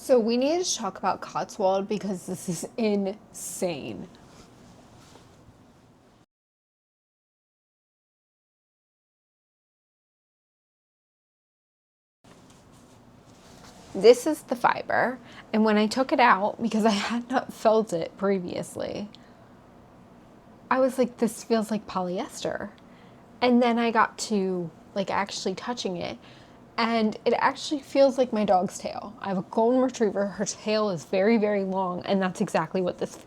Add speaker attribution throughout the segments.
Speaker 1: So we need to talk about Cotswold because this is insane. This is the fiber, and when I took it out, because I had not felt it previously, I was like, this feels like polyester. And then I got to like actually touching it, and it actually feels like my dog's tail. I have a golden retriever. Her tail is very, very long, and that's exactly what this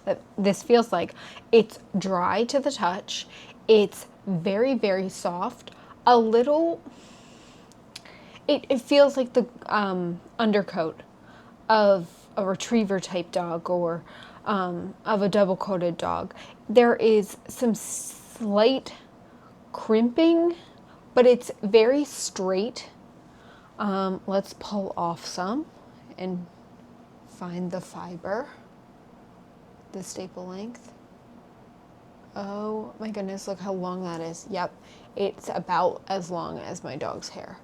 Speaker 1: that this feels like. It's dry to the touch. It's very, very soft. A little, it feels like the undercoat of a retriever type dog or of a double coated dog. There is some slight crimping, but it's very straight. Let's pull off some and find the fiber, the staple length. Oh my goodness, look how long that is. Yep, it's about as long as my dog's hair.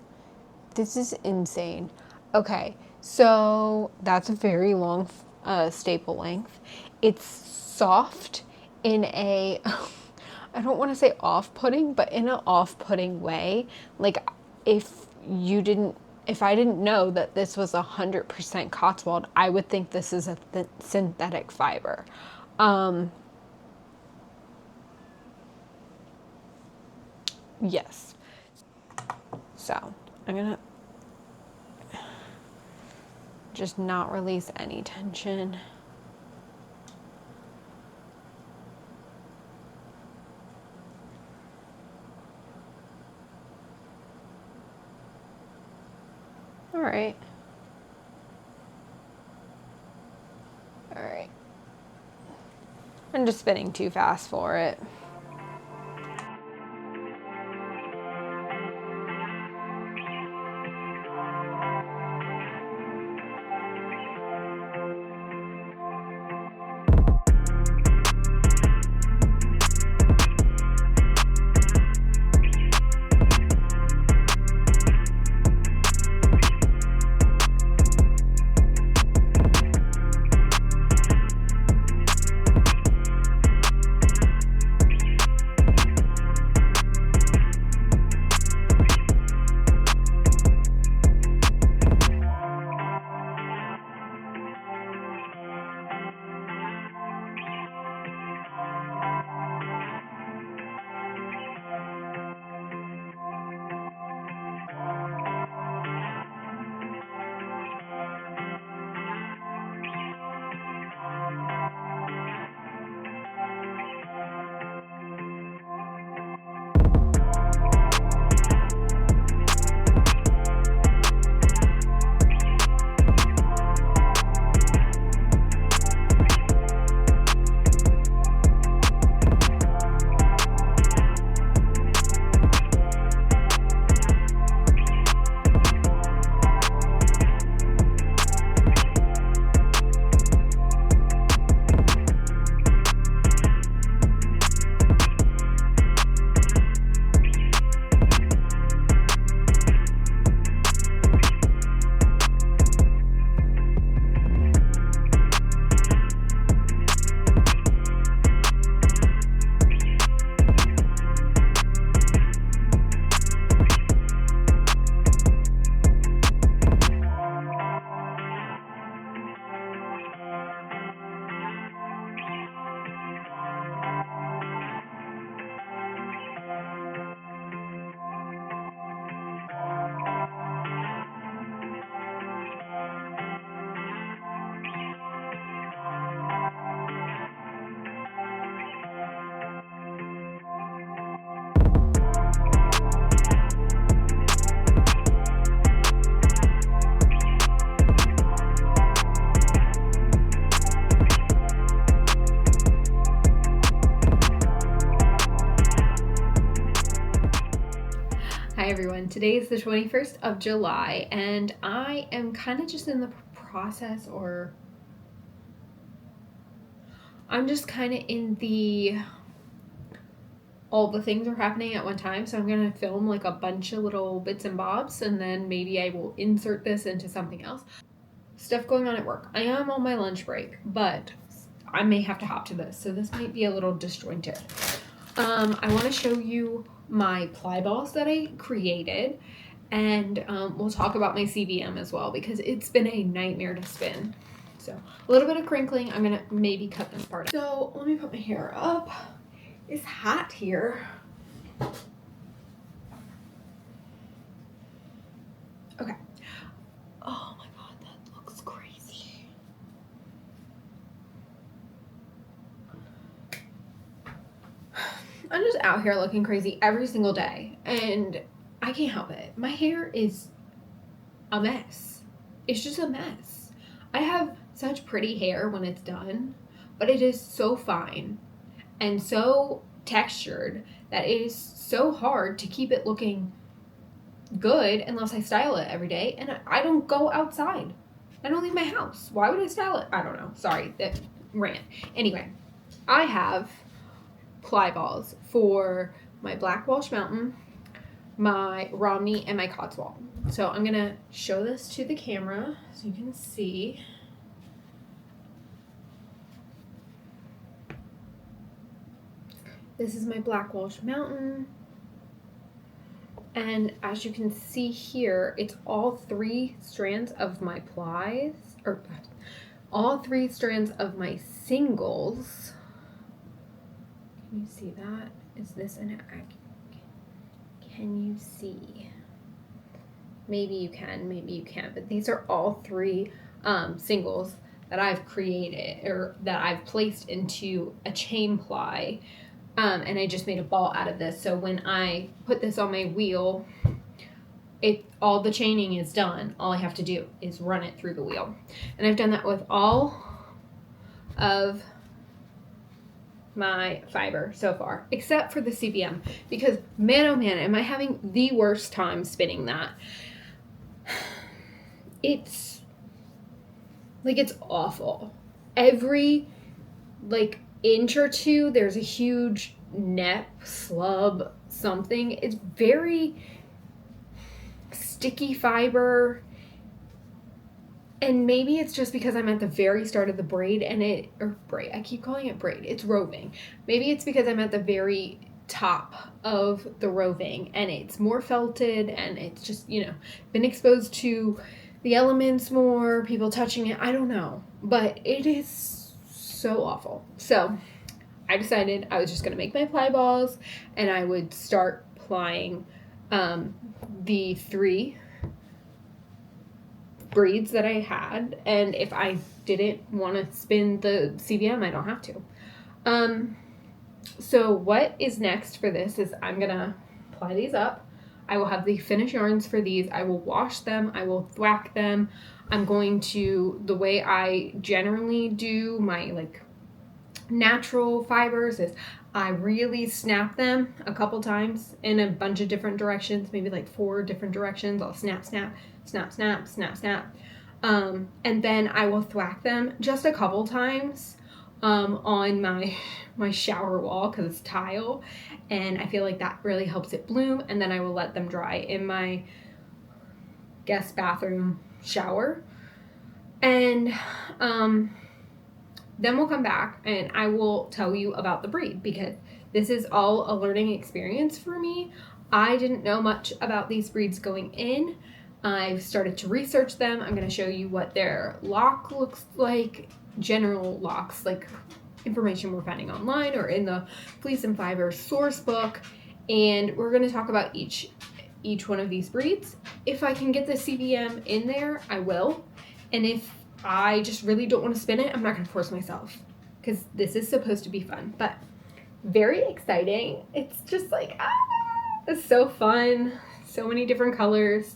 Speaker 1: This is insane. Okay, so that's a very long staple length. It's soft in a, I don't want to say off-putting, but in an off-putting way. Like if you didn't, if I didn't know that this was 100% Cotswold, I would think this is a synthetic fiber. Yes. So I'm gonna just not release any tension. All right. All right. I'm just spinning too fast for it. Hi everyone, today is the 21st of July and I am kind of just in the process, or I'm just kind of in the all the things are happening at one time, so I'm going to film like a bunch of little bits and bobs, and then maybe I will insert this into something else. Stuff going on at work. I am on my lunch break, but I may have to hop to this, so this might be a little disjointed. I want to show you my ply balls that I created, and we'll talk about my CVM as well, because it's been a nightmare to spin. So a little bit of crinkling. I'm gonna maybe cut this part out. So let me put my hair up. It's hot here. Okay. Oh my god, that looks crazy. I'm just out here looking crazy every single day, and I can't help it. My hair is a mess. It's just a mess. I have such pretty hair when it's done, but it is so fine and so textured that it is so hard to keep it looking good unless I style it every day, and I don't go outside. I don't leave my house. Why would I style it? I don't know. Sorry, that rant. Anyway, I have ply balls for my Black Welsh Mountain, my Romney, and my Cotswold. So I'm gonna show this to the camera so you can see. This is my Black Welsh Mountain. And as you can see here, it's all 3 strands of my plies, or all 3 strands of my singles. Can you see that? Is this an can you see? Maybe you can, maybe you can't, but these are all 3 singles that I've created, or that I've placed into a chain ply. And I just made a ball out of this. So when I put this on my wheel, all the chaining is done. All I have to do is run it through the wheel. And I've done that with all of my fiber so far, except for the CVM, because man, oh man, am I having the worst time spinning that. It's awful. Every inch or 2, there's a huge net, slub, something. It's very sticky fiber, and maybe it's just because I'm at the very start of the braid, I keep calling it braid, it's roving. Maybe it's because I'm at the very top of the roving, and it's more felted, and it's just, been exposed to the elements more, people touching it, I don't know, but it is so awful. So I decided I was just gonna make my ply balls, and I would start plying the 3 breeds that I had, and if I didn't want to spin the CVM, I don't have to. So what is next for this is I'm gonna ply these up. I will have the finished yarns for these. I will wash them. I will thwack them. I'm going to, the way I generally do my natural fibers is I really snap them a couple times in a bunch of different directions, maybe 4 different directions. I'll snap, snap, snap, snap, snap, snap. And then I will thwack them just a couple times on my shower wall, because it's tile, and I feel like that really helps it bloom. And then I will let them dry in my guest bathroom shower, and then we'll come back and I will tell you about the breed, because this is all a learning experience for me. I didn't know much about these breeds going in. I've started to research them. I'm going to show you what their lock looks like, general locks, information we're finding online or in the Fleece and Fiber source book, and we're going to talk about each one of these breeds. If I can get the CVM in there, I will, and if I just really don't want to spin it, I'm not going to force myself, because this is supposed to be fun, but very exciting. It's just it's so fun. So many different colors.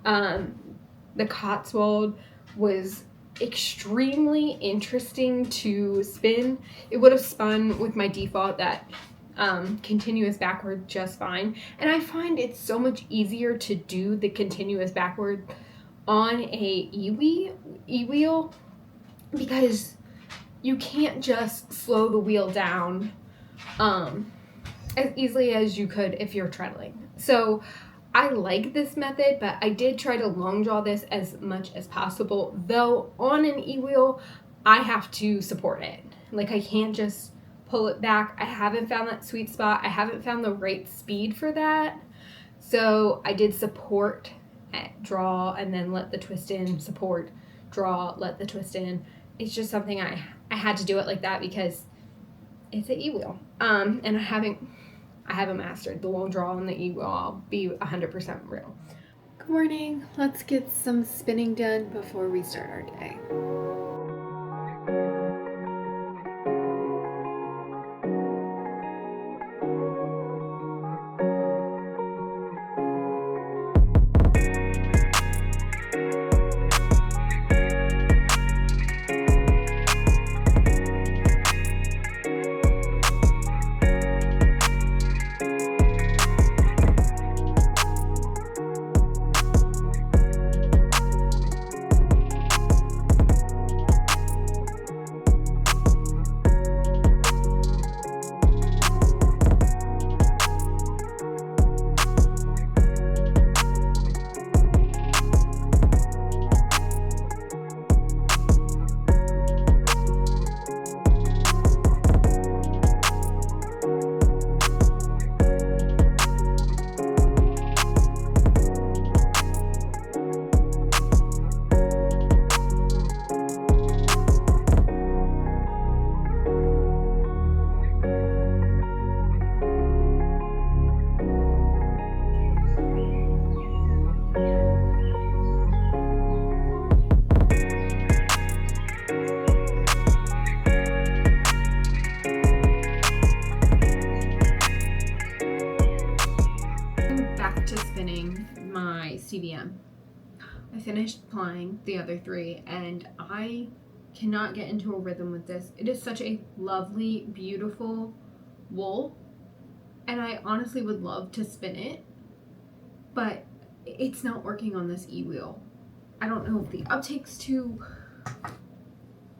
Speaker 1: The Cotswold was extremely interesting to spin. It would have spun with my default that continuous backward just fine, and I find it's so much easier to do the continuous backward on a e-wheel, because you can't just slow the wheel down as easily as you could if you're treadling. So I like this method, but I did try to long draw this as much as possible, though on an e-wheel, I have to support it. Like, I can't just pull it back. I haven't found that sweet spot. I haven't found the right speed for that. So I did support, draw, and then let the twist in, support, draw, let the twist in. It's just something I had to do it like that because it's an e-wheel. And I haven't mastered the long draw on the e-wheel. I'll be 100% real. Good morning. Let's get some spinning done before we start our day. CDM. I finished applying the other 3 and I cannot get into a rhythm with this. It is such a lovely, beautiful wool and I honestly would love to spin it, but it's not working on this e-wheel. I don't know if the uptake's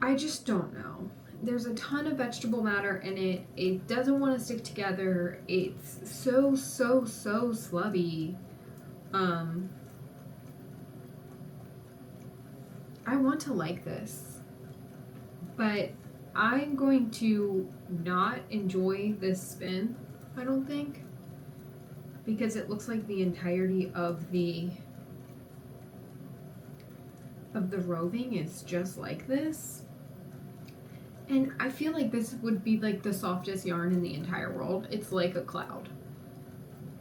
Speaker 1: I just don't know. There's a ton of vegetable matter in it. It doesn't want to stick together. It's so slubby. I want to like this, but I'm going to not enjoy this spin, I don't think, because it looks like the entirety of the roving is just like this. And I feel like this would be like the softest yarn in the entire world. It's like a cloud.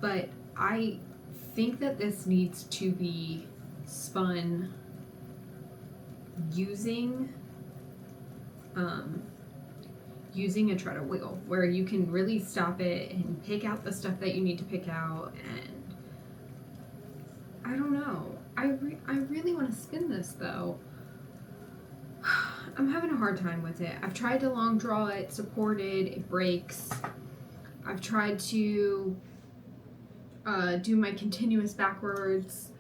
Speaker 1: But I think that this needs to be spun using a treadle wheel where you can really stop it and pick out the stuff that you need to pick out. And I don't know. I really want to spin this though. I'm having a hard time with it. I've tried to long draw it, supported, it breaks. I've tried to do my continuous backwards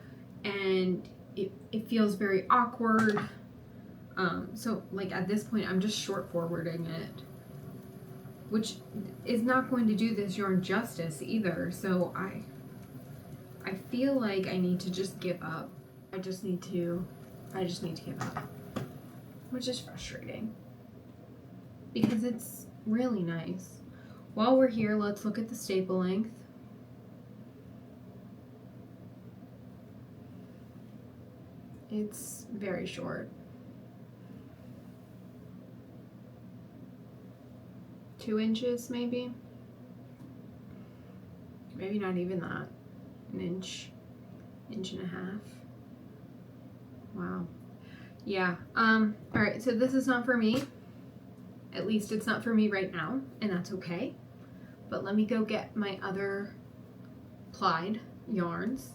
Speaker 1: and it feels very awkward. So like at this point I'm just short forwarding it, which is not going to do this yarn justice either. So I feel like I need to just give up. I just need to give up, which is frustrating because it's really nice. While we're here, let's look at the staple length. It's very short. 2 inches maybe? Maybe not even that. An inch and a half. Wow. Yeah. Alright, so this is not for me. At least it's not for me right now, and that's okay. But let me go get my other plied yarns.